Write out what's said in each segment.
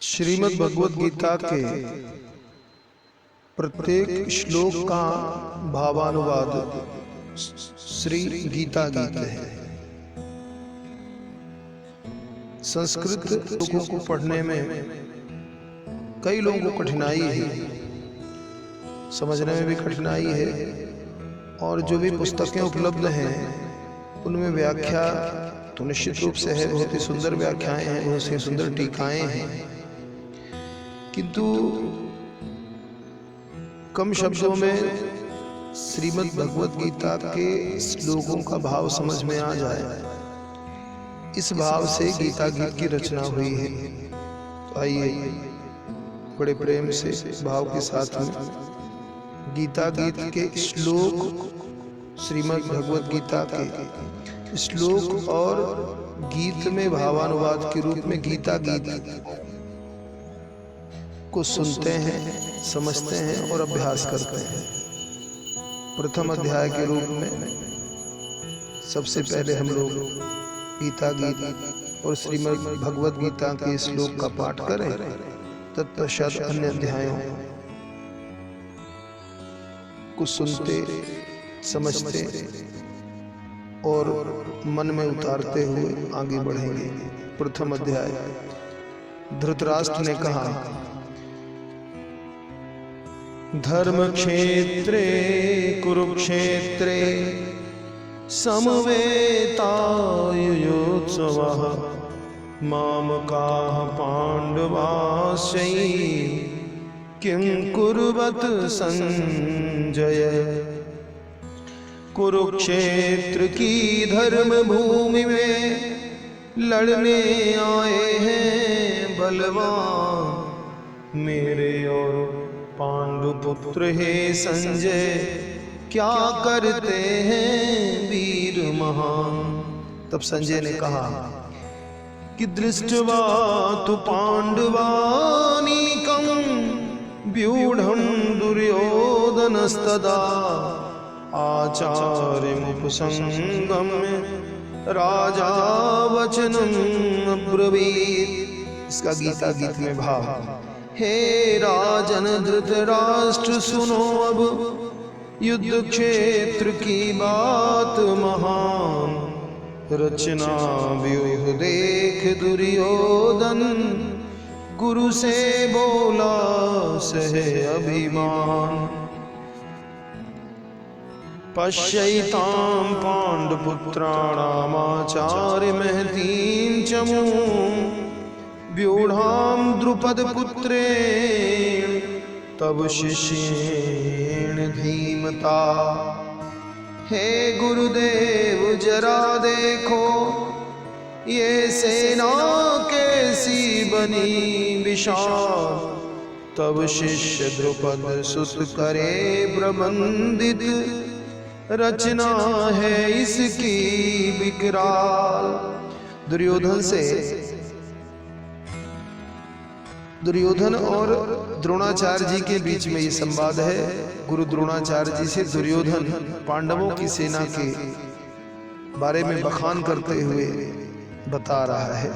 श्रीमद् भगवद गीता के प्रत्येक श्लोक का भावानुवाद श्री गीता गीत है। संस्कृत श्लोकों को पढ़ने में कई लोगों को कठिनाई है, समझने में भी कठिनाई है, और जो भी पुस्तकें उपलब्ध हैं उनमें व्याख्या तो निश्चित रूप से है, बहुत ही सुंदर व्याख्याएं हैं, बहुत सी सुंदर टीकाएं हैं, किंतु कम शब्दों में श्रीमद् भगवद गीता के श्लोकों का भाव समझ में आ जाए, इस भाव से गीता गीत की रचना हुई है। तो आइए बड़े प्रेम से भाव के साथ में गीता गीत के श्लोक, श्रीमद् भगवद गीता के श्लोक और गीत में भावानुवाद के रूप में गीता गीत को सुनते हैं, समझते हैं और अभ्यास करते हैं। प्रथम अध्याय के रूप में सबसे पहले हम लोग गीता गीत और श्रीमद् भगवद गीता के श्लोक का पाठ करें, तत्पश्चात अन्य अध्यायों को सुनते, समझते और मन में उतारते हुए आगे बढ़ेंगे। प्रथम अध्याय। धृतराष्ट्र ने कहा, धर्म क्षेत्रे कुरुक्षेत्रे समवेतायुयोत्सवः मामकाः पांडवाश्चै किं कुर्वत संजय। कुरुक्षेत्र की धर्म भूमि में लड़ने आए हैं बलवान, मेरे और पांडुपुत्र हे संजय क्या करते हैं वीर महान। तब संजय ने कहा कि दृष्ट्वा तु पांडवानीकं व्यूढ़ं दुर्योधनस्तदा आचार्यमुपसंगम्य राजा वचनम् अब्रवीत्। इसका गीता गीत में भाव, हे राजन धृतराष्ट्र सुनो अब युद्ध क्षेत्र की बात महान, रचना व्यूह देख दुर्योधन गुरु से बोला सहे अभिमान। पश्यैतां पांडुपुत्राणामाचार्य महतीं चमूं व्यूढ़ां द्रुपद पुत्रेण तब शिष्येण धीमता। हे गुरुदेव जरा देखो ये सेना कैसी बनी विशाल। तब शिष्य द्रुपद सुत करे प्रबंधित, रचना है इसकी विकराल। दुर्योधन और द्रोणाचार्य जी के बीच में ये संवाद है। गुरु द्रोणाचार्य जी से दुर्योधन पांडवों की सेना के बारे में बखान करते हुए बता रहा है,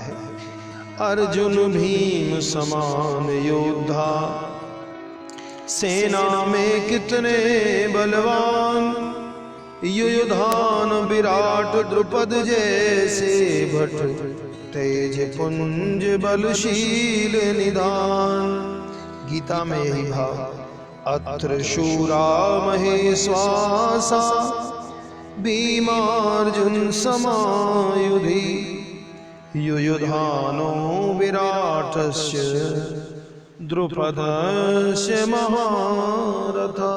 अर्जुन भीम समान योद्धा सेना में कितने बलवान, युयुधान विराट द्रुपद जैसे भट तेज पुंज बलशील निदान। गीता में यही भाव, अत्र शूरा महेश्वासा भीमार्जुन समायुधि युयुधानो विराटस्य द्रुपदस्य महारथा।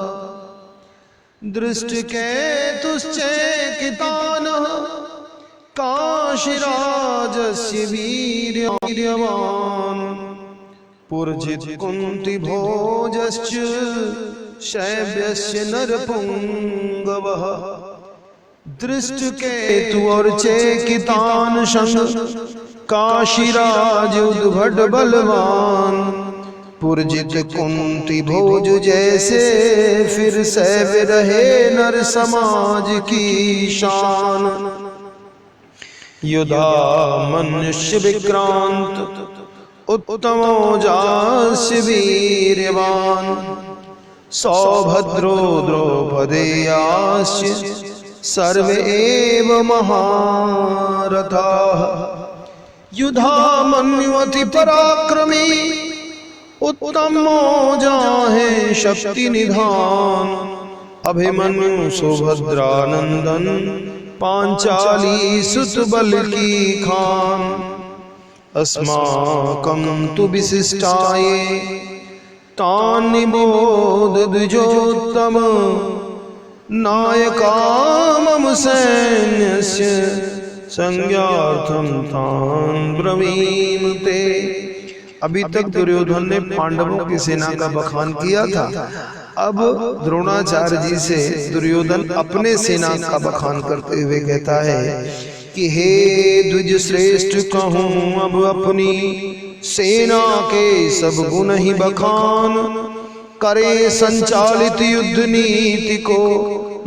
दृष्टकेतुश्चैकितानः काशीराजस्य वीर्यवान्, पुरजित् कुन्तिभोजश्च शैब्यस्य नरपुंगवः। दृष्टकेतु और चेकितान संग काशीराज उद्भट बलवान, पुरजित कुंती भोज जैसे फिर सैव्य रहे नर समाज की शान। युधा मनुष्य विक्रांत उत्तमोजास्य वीर्यवान् सौभद्रो द्रौपदेयाश्च सर्वे एव महारथाः युधामन्युअति पराक्रमी उत्तमोजाहे शक्ति निधान अभिमन्यु सुभद्रानंदन पांचाली सुत बल की खान अस्माकं तु विशिष्टाये तान् निबोध द्विजोत्तम नायका मम सैन्यस्य संज्ञार्थं तान् ब्रवीम ते। अभी तक दुर्योधन ने पांडवों की सेना का बखान किया था, अब द्रोणाचार्य जी से दुर्योधन अपने सेना का बखान करते हुए कहता है कि हे द्विज श्रेष्ठ, कहूँ अब अपनी सेना के सब गुण ही बखान, करे संचालित युद्ध नीति को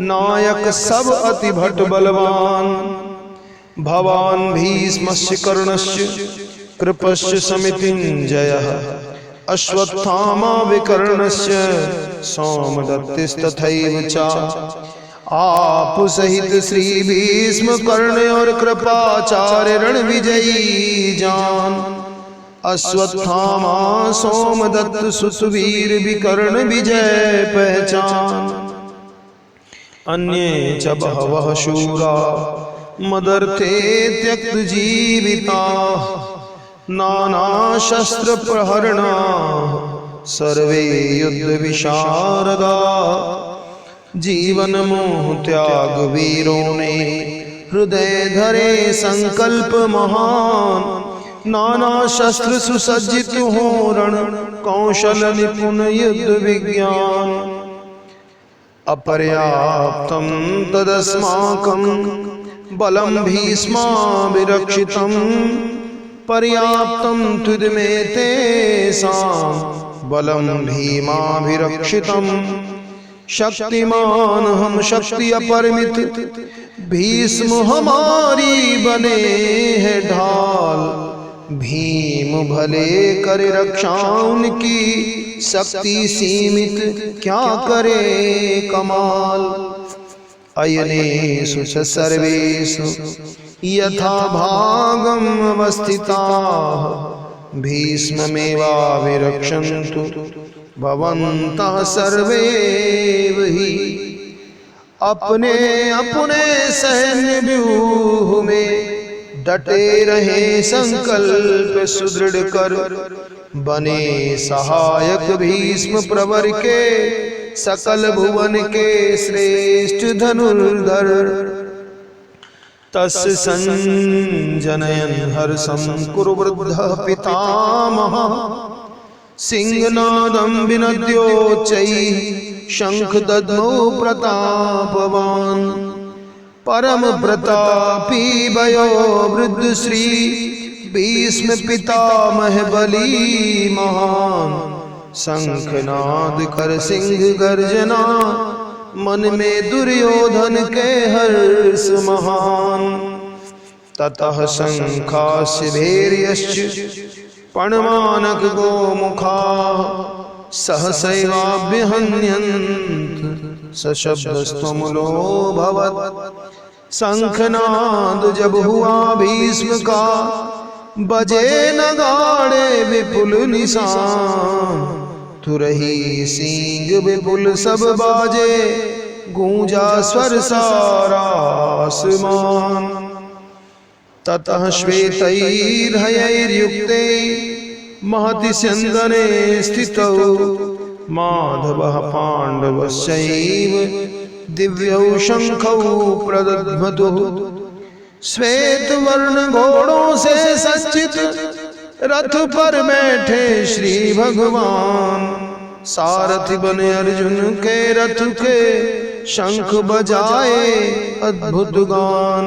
नायक सब अति भट बलवान। भवान भीष्मस्य कर्णस्य कृपस्य समितिञ्जयः अश्वत्थामा विकर्णस्य सोमदत्तिस्तथैव च। आप सहित श्री भीष्म कर्ण और कृपाचार्य रण विजयी जान, अश्वत्थामा सोमदत्त सुतवीर विकर्ण विजय पहचान। अन्ये च बहवः शूरा मदर्थे त्यक्त जीविता, नाना शस्त्र प्रहरणा सर्वे युद्ध विशारदा। जीवन मोह त्याग वीरों ने हृदय धरे संकल्प महान, नाना शस्त्र सुसज्जित हो रण कौशल निपुण युद्ध विज्ञान। अपर्याप्तं तदस्माकं बलं भीष्माभिरक्षितं, पर्याप्तं तुदमे तेषां बलं भीमाभिरक्षितं। शक्तिमान हम शक्ति अपरिमित, भीष्म हमारी बने है ढाल। भीम भले करे रक्षा उनकी, शक्ति सीमित क्या करे कमाल। अयनेषु च सर्वेषु यथा भागम अवस्थिताः, भीष्ममेवाभिरक्षन्तु भवन्तः सर्वे हि। अपने अपने सैन्य व्यूह में डटे रहे संकल्प सुदृढ़ कर, बने सहायक भीष्म प्रवर के सकल भुवन के श्रेष्ठ धनुर्धर। तस्य संजनयन् हर्षं कुरु वृद्धः पितामहः, सिंहनादं विनद्योच्चैः शंख दद्मौ प्रतापवान्। परम प्रतापी भयो वृद्ध श्री भीष्म पितामह बली महान। शंखनाद कर सिंह गर्जना, मन में दुर्योधन के हर्ष महान। ततः शंखास्य भैर्यश्च पणमानक गोमुखा, सहसैवाभ्यहन्यन्त सशब्दस्त्वमुलोऽभवत्। शंखनाद जब हुआ भीष्म का, बजे नगाड़े विपुल निशान। तुरही सींग विपुल सब बाजे, गूंजा स्वर सारा आसमान। ततः श्वेतैर्हयैर्युक्ते महति स्यन्दने स्थितौ, माधवः पाण्डवश्चैव दिव्यौ शंखौ प्रदध्मतुः। श्वेत वर्ण घोड़ों से सज्जित रथ पर बैठे श्री भगवान। सारथी बने अर्जुन के रथ के, शंख बजाए अद्भुत गान।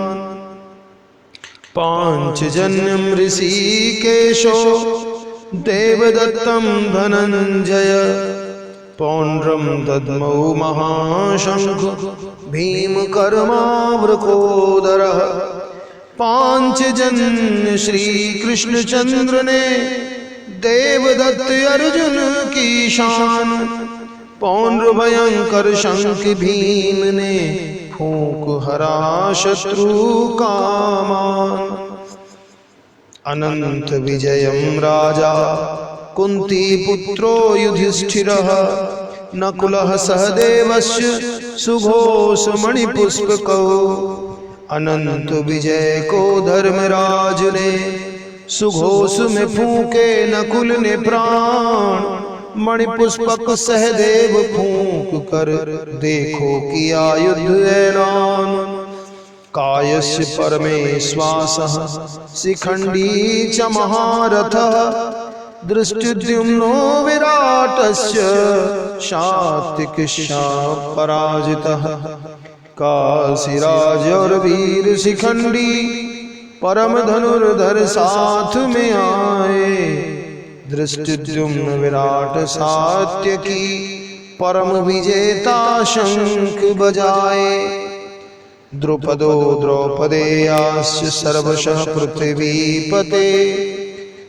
पांचजन्यम ऋषिकेशो देवदत्तं धनंजय, पौंड्रम दद्मौ महाशंख भीम देवदत्त अर्जुन की शान, पौंड्र भयंकर शंख भीम ने फूंक हरा शत्रु का मान। अनंत विजयम राजा कुंती पुत्रो युधिष्ठिरः, नकुलः सहदेवस्य सुघोष मणिपुष्पकौ। अनंत विजय को धर्मराज ने सुघोष में फूंके नकुल ने प्राण, मणिपुष्पक सहदेव फूंक कर देखो किया युद्ध ऐलान। कायस्य परमेश्वासः शिखंडी च महारथः, दृष्टिद्युम्नो विराटस्य सात्विकस्य पराजितः। काशीराज और वीर शिखंडी परम धनुर्धर साथ में आए, दृष्टिद्युम्न विराट सात्यकी परम विजेता शंख बजाए। द्रुपदो द्रौपदेयाश्च सर्वशः पृथ्वीपते,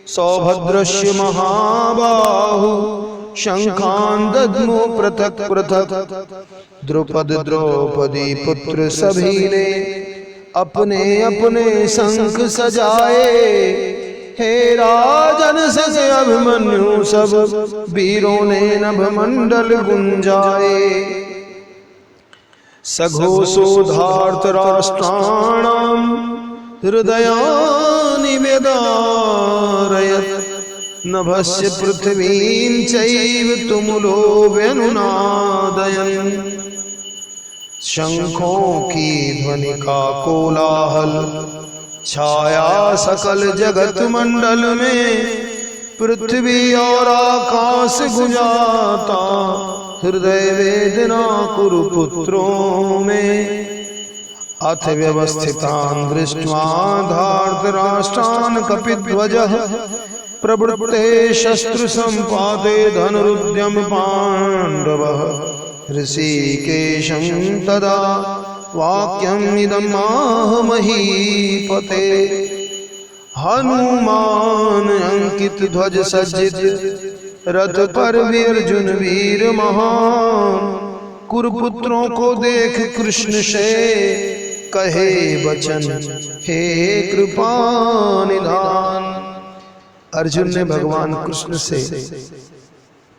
सौभद्रस्य महाबाहु शंखान दद्मो पृथक पृथक। द्रुपद द्रौपदी पुत्र सभी ने अपने अपने शंख सजाए, हे राजन से अभिमन्यु सब वीरों ने नभमंडल गुंजाए। सघोषो धार्तराष्ट्राणां हृदयानि व्यदारयत्, नभस्य पृथ्वीं चैव तुमुलो व्यनुनादयन्। शंखों की ध्वनि का कोलाहल छाया सकल जगत मंडल में, पृथ्वी और आकाश गुंजाता हृदय वेदना कुरुपुत्रों में। अथ व्यवस्थितान् दृष्ट्वा धार्तराष्ट्रान् कपिध्वजः, प्रवृत्ते शस्त्र संपाते धनुरुद्यम पांडवः। ऋषिकेशं तदा वाक्यम् इदम् आह महीपते, हनुमान अंकित ध्वज सज्जित रथ पर अर्जुन वीर महान। कुरुपुत्रों को देख कृष्ण से कहे वचन, हे कृपा निधान। अर्जुन ने भगवान कृष्ण से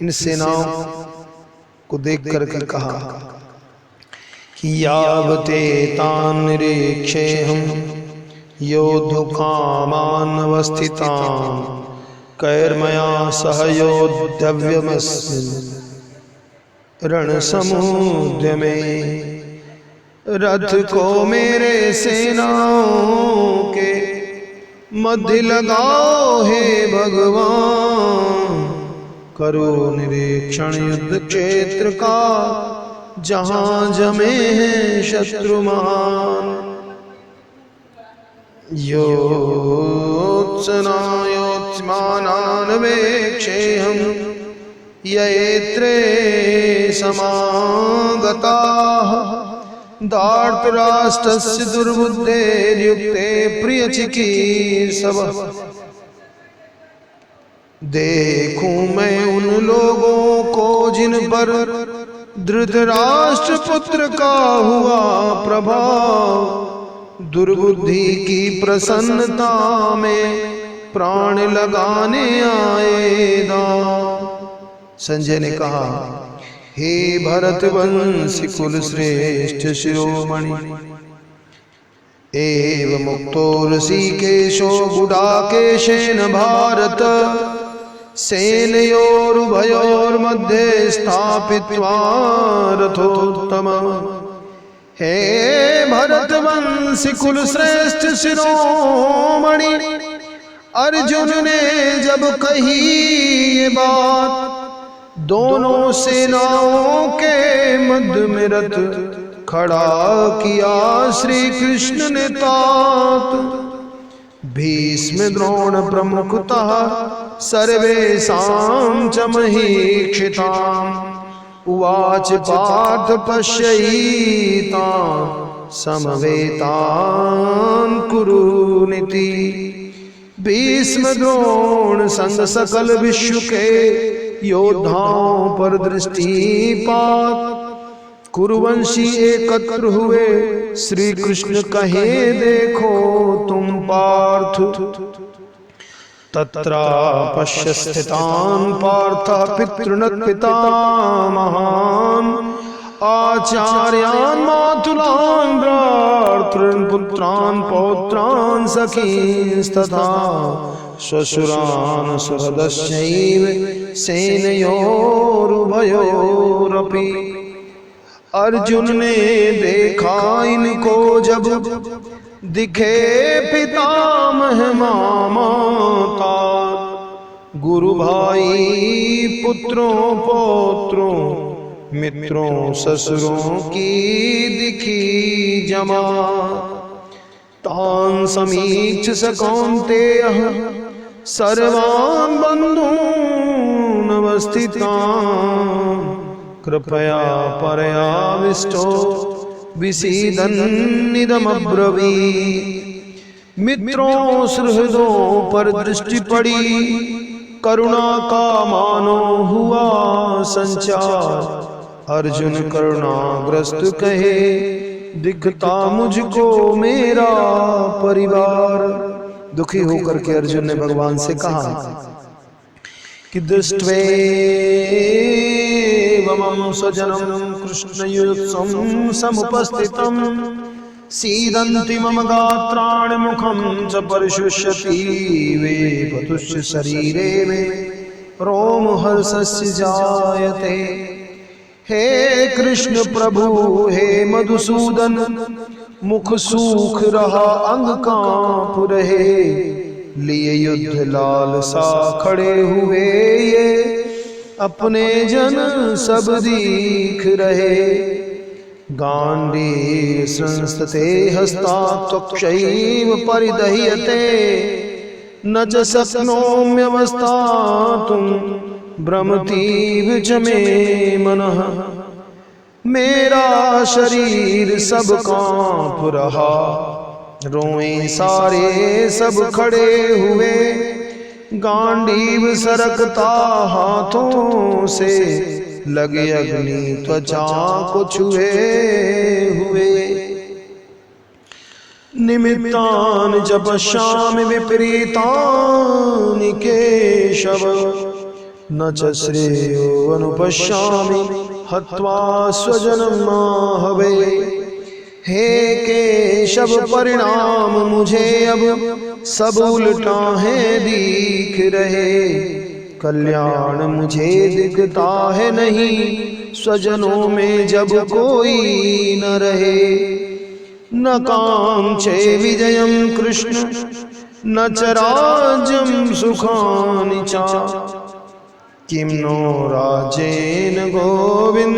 इन सेनाओं को देख करके कहा कि यावते तान् निरीक्षेऽहं योद्धुकामान् अवस्थितान्, कैर्मया सह योद्धव्यमस्मिन् रणसमुद्र में। रथ को मेरे सेनाओं के मध्य लगाओ हे भगवान, करो निरीक्षण युद्ध क्षेत्र का जहां जमे हैं शत्रुमान। योत्सनायोत्स्मानान् वेक्षेऽहं ययेत्रे समागताः, धार्तराष्ट्रस्य दुर्बुद्धेर्युक्ते प्रियचिकीर्षवः। देखूं मैं उन लोगों को जिन पर धृतराष्ट्र पुत्र का हुआ प्रभाव, दुर्बुद्धि की प्रसन्नता में प्राण लगाने आए दांव। संजय ने कहा, हे भरत वंशी कुल श्रेष्ठ शिरोमणि, एव मुक्तो ऋषिकेशो गुडाकेशेन भारत, सेनयोरुभयोर्मध्ये स्थापित्वा रथोत्तमम्। हे भरतवंशी कुल श्रेष्ठ शिरोमणि, अर्जुन ने जब कही ये बात, दोनों सेनाओं के मध्य में रथ खड़ा किया श्री कृष्ण ने तात। भीष्म द्रोण प्रमुखतः सर्वेषां च महीक्षिताम्, उवाच पार्थ पश्यैतान् समवेतान् कुरुनिति। भीष्म द्रोण संग सकल विश्व के योद्धाओं पर दृष्टिपात। कुरुवंशी एकत्र हुए श्री कृष्ण कहे देखो तुम पार्थ। तत्रा पश्य स्थितान् पार्थ पितॄन् पितामहान् आचार्यान् मातुलान् भ्रातॄन् पुत्रान् पौत्रान् सखींस्तथा श्वशुरान् सुहृदश्चैव सेनयोरुभयोरपि। अर्जुन ने देखा इनको जब दिखे पितामह माता। गुरु भाई पुत्रों पौत्रों मित्रों ससुरों की दिखी जमा। तान समीक्ष स कौन्तेयः सर्वान् बन्धून् अवस्थितान्। कृपया परयाविष्टो विसीदन्निदमब्रवीत्। मित्रों सुहृदों पर दृष्टि पड़ी, करुणा का मानो हुआ संचार। अर्जुन करुणाग्रस्त कहे दिखता मुझको मेरा परिवार। दुखी होकर के अर्जुन ने भगवान से कहा कि दृष्ट्वेवं स्वजनं कृष्णयुत्सं समुपस्थितं सीदन्ति मम गात्राणि मुखं च परिशुष्यति वेपतुश्च शरीरे मे रोमहर्षस्य जायते। हे कृष्ण प्रभु हे मधुसूदन, मुख सूख रहा अंग कांप रहे। लिए युद्ध लालसा खड़े हुए ये अपने जन सब दीख रहे। गांडीव संस्ते हस्तात्वक्षैव परिदह्यते न च शक्नोम्यवस्थातुं भ्रमतीव च मे मनः। मेरा शरीर सब कांप रहा, रोएं सारे सब खड़े हुए। गांडीव सरकता हाथों से लगे अग्नि त्वचा को छुए हुए। निमित्तान जपश्यामि विपरीतानि केशव न च श्रेयो अनुपश्यामि हत्वा स्वजनं माहवे। हे केशव परिणाम मुझे अब सब उल्टा है दिख रहे। कल्याण मुझे दिखता है नहीं, स्वजनों में जब कोई न रहे। न कांक्षे विजयं कृष्ण न च राज्यं सुखानि च। किं नो राज्येन गोविंद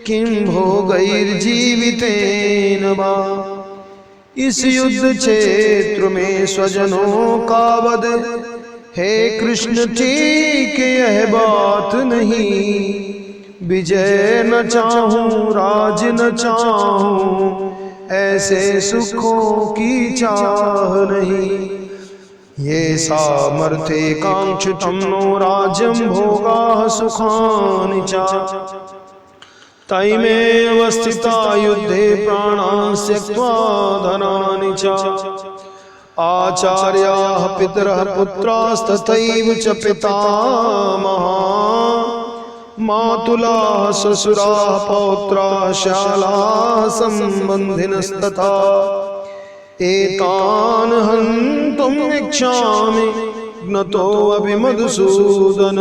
किं भोगैर्जीवितेन वा। इस युद्ध क्षेत्र में स्वजनों का वध, हे कृष्ण ठीक यह बात नहीं। विजय न चाहूं राज न चाहूं, ऐसे सुखों की चाह नहीं। ये सामर्थ्ये कांक्षितं नो राज्यं भोगाः सुखानि च। तैमे अवस्थिता युद्धे प्राणान् त्यक्त्वा धनानि च। आचार्याः पितरः पुत्रास्तथैव च पितामहाः। मातुलाः श्वशुराः पौत्राः श्यालाः सम्बन्धिनस्तथा। एतान् हन्तुम् इच्छामि ज्ञतोऽपि मधुसूदन।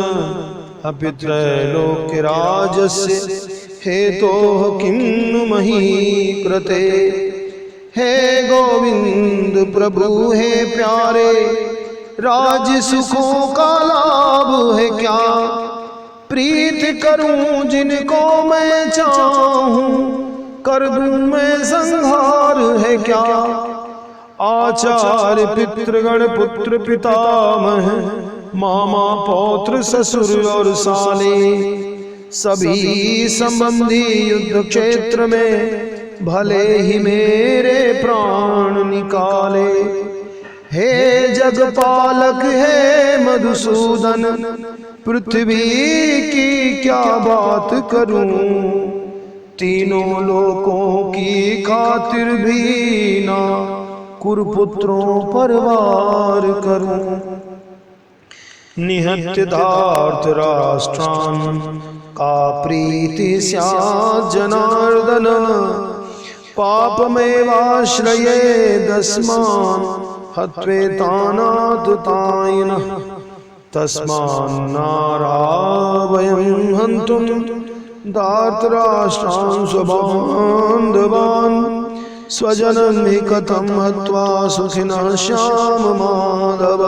अपि त्रैलोक्यराजस्य हेतोः किं नु मही कृते। हे गोविंद प्रभु हे प्यारे, राज सुखों का लाभ है क्या। प्रीत करूं जिनको मैं चाहूं, कर दूं मैं संहार है क्या। आचार्य पितृगण पुत्र पितामह, मामा पौत्र ससुर और साले, सभी संबंधी युद्ध क्षेत्र में भले ही मेरे प्राण निकाले। हे जगपालक है मधुसूदन, पृथ्वी की क्या बात करूं, तीनों लोकों की खातिर भी ना कुरुपुत्रों पर वार करूं। निहत्य धार्त राष्ट्रान का प्रीति स्यात् जनार्दन, पापमेवाश्रये दस्मान् हत्वेतानातुतायिनः, तस्मान्नारावयं हन्तुं धार्तराष्ट्रान् स्वबान्धवान्, स्वजनं हि कथं हत्वा सुखिनः श्याम माधव।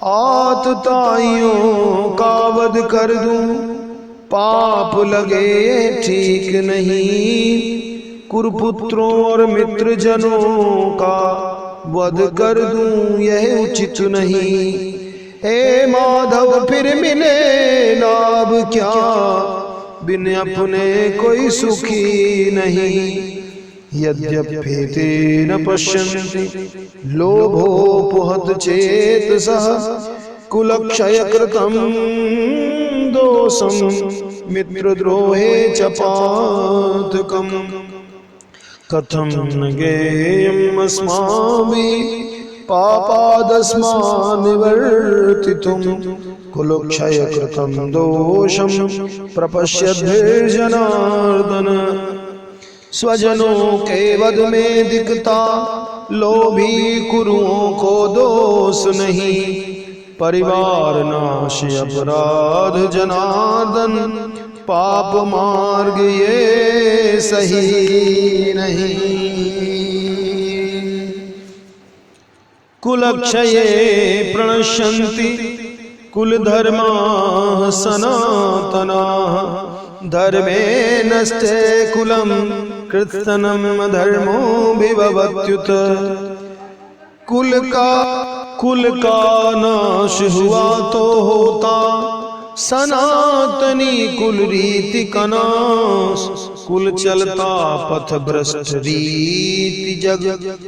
आतताइयों का वध कर दूं, पाप लगे ठीक नहीं, कुरुपुत्रों और मित्रजनों का वध कर दूं यह उचित नहीं। हे माधव फिर मिले लाभ क्या, बिन अपने कोई सुखी नहीं। यद्यप्येतेन पश्यन्ति लोभोपहत चेतसः, कुलक्षय कृतं दोषं मित्रद्रोहे च पातकम्। कथं न ज्ञेयम् अस्माभिः पापादस्मान् निवर्तितुं, कुलक्षय कृतं दोषं प्रपश्यद्भिर्जनार्दन। स्वजनों के वध में दिखता लोभी कुरुओं को दोष नहीं, परिवार नाश अपराध जनार्दन, पाप मार्ग ये सही नहीं। कुलक्षये प्रणश्यन्ति कुलधर्माः सनातनाः, धर्मे नष्टे कुलं कृत्स्नं धर्मो विभवत्युत। कुल का नाश हुआ तो होता सनातनी कुल रीति का नाश, कुल चलता पथ भ्रष्ट रीति जग,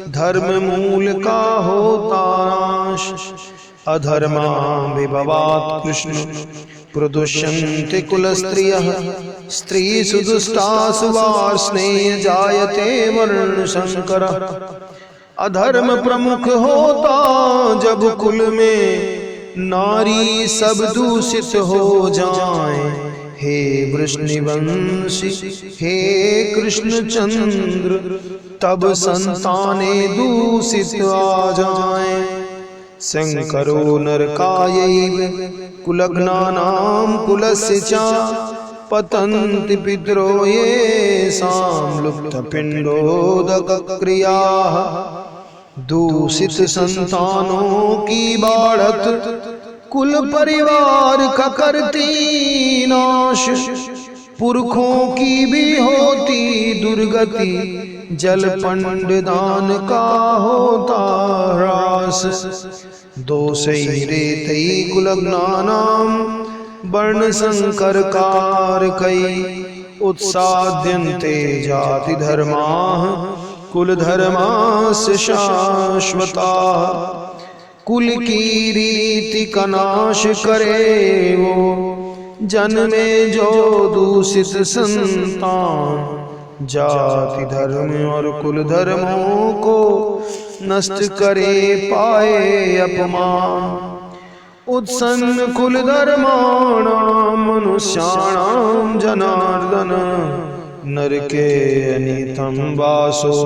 धर्म मूल का होता नाश। अधर्मा विभवात् कृष्ण प्रदुष्यन्ते कुलस्त्रियः, स्त्रीषु दुष्टासु वार्ष्णेय जायते वर्णशंकरः। अधर्म प्रमुख होता जब कुल में, नारी सब दूषित हो जाए। हे वृष्णिवंशी हे कृष्ण चंद्र, तब संताने दूषित आ जाए। शंकरो नरकायैव कुलघ्नानां कुलस्य च, पतन्ति पितरो येषां लुप्तपिण्डोदकक्रियाः। दूषित संतानों की बाढ़त कुल परिवार का करती नाश, पुरखों की भी होती दुर्गति, जल पिंडदान का होता ह्रास। दोषैरेतै कुलघ्नानां वर्ण संकर कारकै, उत्साद्यन्ते जाति धर्माः कुल धर्मास्य शाश्वताः। कुल की रीति का नाश करे वो, जन्मे जो दूषित संतान। जाति धर्म और कुल धर्मों को नष्ट करे पाए अपमान। उत्सन्न कुल धर्माणां मनुष्याणां जनार्दन, नरके अनितं वासो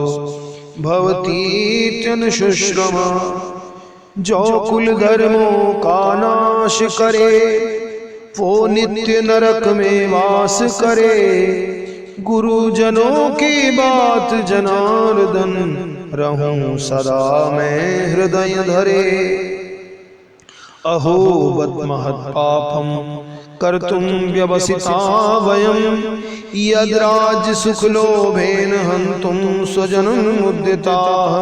भवतीत्यनुशुश्रमा। जो कुल धर्मों का नाश करे वो नित्य नरक में वास करे। गुरुजनों की बात जनार्दन, रहूं सदा मैं हृदय धरे। अहो बत महत् पापम कर्तुं व्यवसिता वयं, यद्राज्य सुख लोभेन हन्तुं स्वजनं मुद्यताः।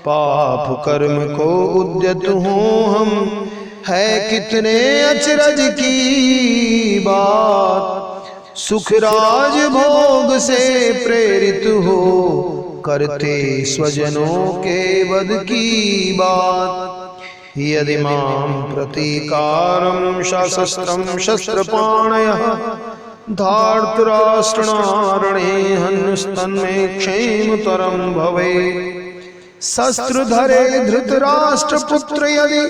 पाप कर्म को उद्यत हो हम, है कितने अचरज की बात। सुखराज भोग से प्रेरित हो करते स्वजनों के वध की बात। यदि मां प्रतीकारं सशस्त्रं शस्त्रपाणयः धार्तराष्ट्रणारणे हन्स्तन्मे क्षेमतरं भवेत्। शस्त्रधरे धृतराष्ट्रपुत्र यदि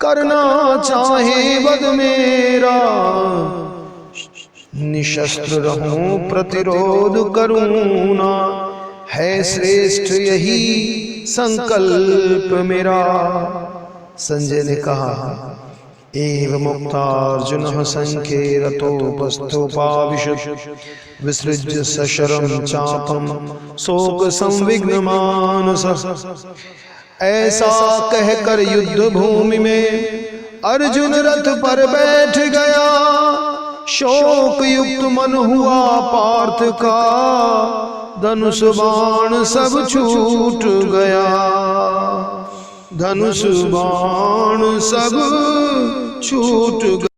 करना चाहे वध मेरा, निशस्त्र रहूं प्रतिरोध करूं ना, है श्रेष्ठ यही संकल्प मेरा। संजय ने कहा, एव मुक्तार्जुनः संख्ये रतोपस्थोपाविशत् विसृज्य सशरं चापं शोक संविघ्न मानसः। ऐसा कहकर युद्ध भूमि में अर्जुन रथ पर बैठ गया। शोक युक्त मन हुआ पार्थ का, धनुष बाण सब छूट गया। धनुष बाण सब छूट गया।